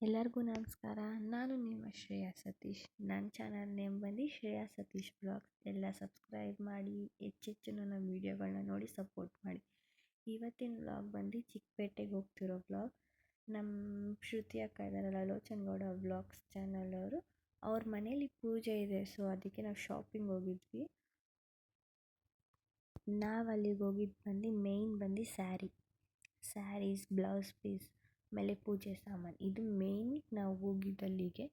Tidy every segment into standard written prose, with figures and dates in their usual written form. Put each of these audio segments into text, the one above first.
ಎಲ್ಲರಿಗೂ ನಮಸ್ಕಾರ. ನಾನು ನಿಮ್ಮ ಶ್ರೇಯಾ ಸತೀಶ್. ನನ್ನ ಚಾನಲ್ ನೇಮ್ ಬಂದು ಶ್ರೇಯಾ ಸತೀಶ್ ಬ್ಲಾಗ್ಸ್. ಎಲ್ಲ ಸಬ್ಸ್ಕ್ರೈಬ್ ಮಾಡಿ, ಹೆಚ್ಚೆಚ್ಚು ನನ್ನ ವೀಡಿಯೋಗಳನ್ನ ನೋಡಿ ಸಪೋರ್ಟ್ ಮಾಡಿ. ಇವತ್ತಿನ ವ್ಲಾಗ್ ಬಂದು ಚಿಕ್ಕಪೇಟೆಗೆ ಹೋಗ್ತಿರೋ ವ್ಲಾಗ್. ನಮ್ಮ ಶ್ರುತಿ ಅಕ್ಕ ಇದ್ದಾರಲ್ಲ, ಲೋಚನ್ ಗೌಡ ವ್ಲಾಗ್ಸ್ ಚಾನಲ್ ಅವರು, ಅವ್ರ ಮನೇಲಿ ಪೂಜೆ ಇದೆ. ಸೊ ಅದಕ್ಕೆ ನಾವು ಶಾಪಿಂಗ್ ಹೋಗಿದ್ವಿ. ನಾವು ಅಲ್ಲಿಗೆ ಹೋಗಿದ್ದು ಬಂದು ಮೇಯ್ನ್ ಬಂದು ಸ್ಯಾರೀಸ್, ಬ್ಲೌಸ್ ಪೀಸ್, ಆಮೇಲೆ ಪೂಜೆ ಸಾಮಾನು. ಇದು ಮೇಯ್ನ್ ನಾವು ಹೋಗಿದ್ದಲ್ಲಿಗೆ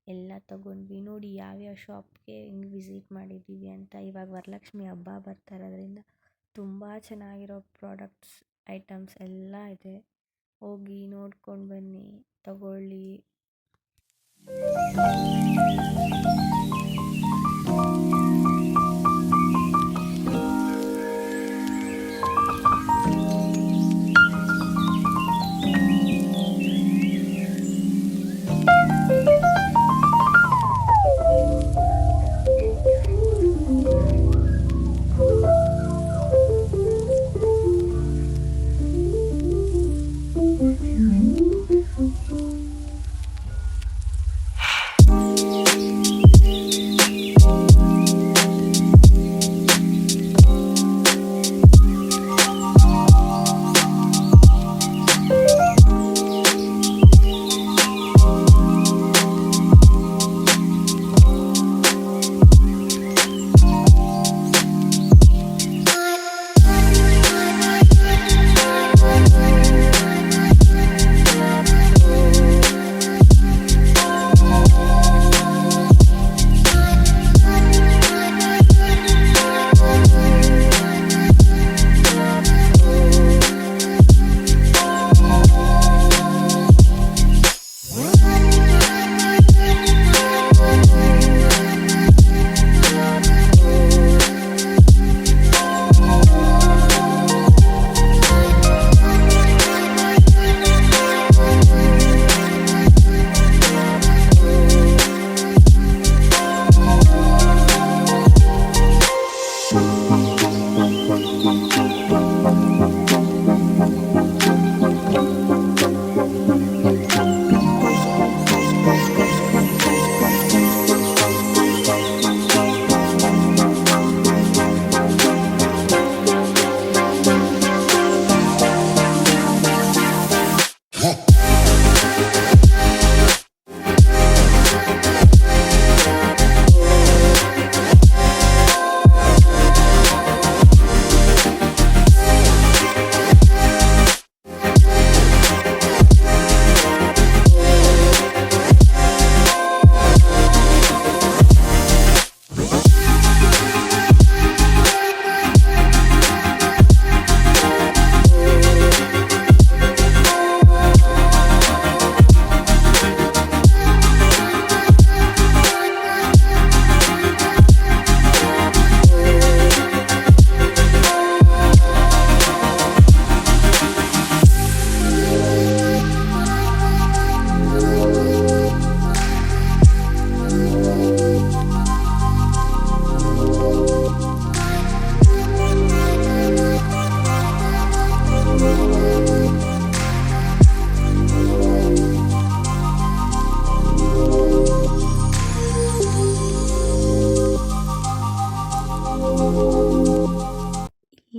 ಎಲ್ಲ ತೊಗೊಂಡ್ವಿ. ನೋಡಿ ಯಾವ್ಯಾವ ಶಾಪ್ಗೆ ಹೆಂಗೆ ವಿಸಿಟ್ ಮಾಡಿದ್ದೀವಿ ಅಂತ. ಇವಾಗ ವರಲಕ್ಷ್ಮಿ ಹಬ್ಬ ಬರ್ತಾ ಇರೋದ್ರಿಂದ ತುಂಬ ಚೆನ್ನಾಗಿರೋ ಪ್ರಾಡಕ್ಟ್ಸ್, ಐಟಮ್ಸ್ ಎಲ್ಲ ಇದೆ. ಹೋಗಿ ನೋಡ್ಕೊಂಡು ಬನ್ನಿ, ತಗೊಳ್ಳಿ.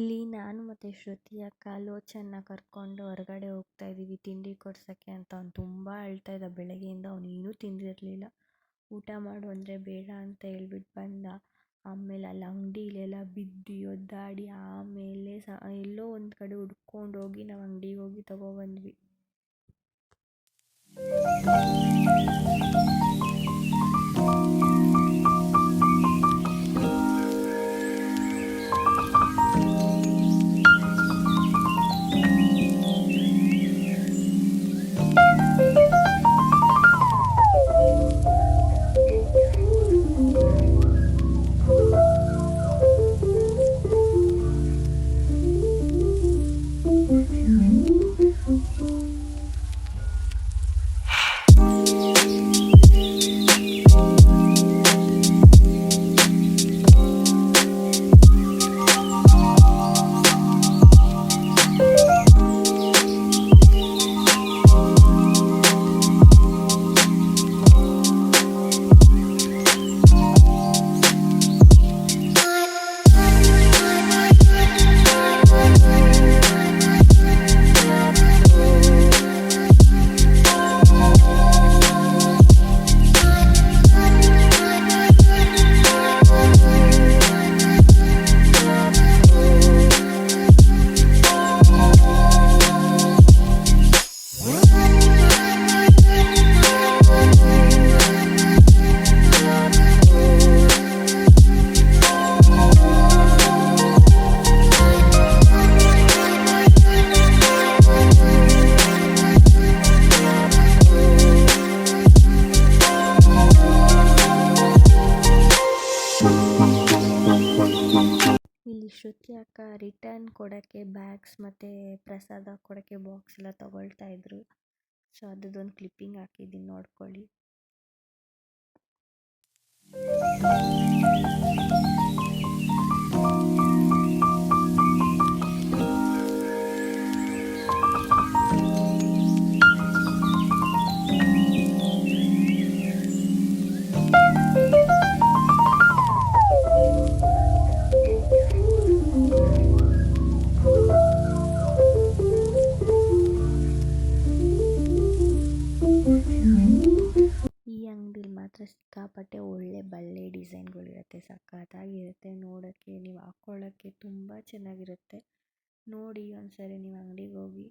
ಇಲ್ಲಿ ನಾನು ಮತ್ತು ಶ್ರುತಿ ಅಕ್ಕ ಲೋಚನ್ನ ಕರ್ಕೊಂಡು ಹೊರಗಡೆ ಹೋಗ್ತಾ ಇದ್ದೀವಿ ತಿಂಡಿ ಕೊಡ್ಸೋಕ್ಕೆ ಅಂತ. ಅವ್ನು ತುಂಬ ಅಳ್ತಾ ಇದ್ದ ಬೆಳಗ್ಗೆಯಿಂದ. ಅವನು ಏನೂ ತಿಂದಿರಲಿಲ್ಲ. ಊಟ ಮಾಡು ಅಂದರೆ ಬೇಡ ಅಂತ ಹೇಳ್ಬಿಟ್ಟು ಬಂದ. ಆಮೇಲೆ ಅಲ್ಲಿ ಅಂಗಡಿಲೆಲ್ಲ ಬಿದ್ದು ಒದ್ದಾಡಿ ಆಮೇಲೆ ಎಲ್ಲೋ ಒಂದು ಕಡೆ ಹುಡ್ಕೊಂಡು ಹೋಗಿ ನಾವು ಅಂಗಡಿಗೆ ಹೋಗಿ ತಗೊಬಂದ್ವಿ. ಶ್ರುತಿ ಅಕ್ಕ ರಿಟರ್ನ್ ಕೊಡೋಕ್ಕೆ ಬ್ಯಾಗ್ಸ್ ಮತ್ತು ಪ್ರಸಾದ ಕೊಡೋಕ್ಕೆ ಬಾಕ್ಸ್ ಎಲ್ಲ ತೊಗೊಳ್ತಾ ಇದ್ರು. ಸೊ ಅದೊಂದು ಕ್ಲಿಪ್ಪಿಂಗ್ ಹಾಕಿದ್ದೀನಿ, ನೋಡ್ಕೊಳ್ಳಿ. ಈ ಅಂಗಡಿಲಿ ಮಾತ್ರ ಸಿಕ್ಕಾಪಟ್ಟೆ ಒಳ್ಳೆ ಬಳೆ ಡಿಸೈನ್ಗಳಿರುತ್ತೆ, ಸಖತ್ತಾಗಿರುತ್ತೆ ನೋಡೋಕ್ಕೆ, ನೀವು ಹಾಕ್ಕೊಳ್ಳೋಕ್ಕೆ ತುಂಬ ಚೆನ್ನಾಗಿರುತ್ತೆ. ನೋಡಿ ಒಂದ್ಸರಿ ನೀವು ಅಂಗಡಿಗೆ ಹೋಗಿ.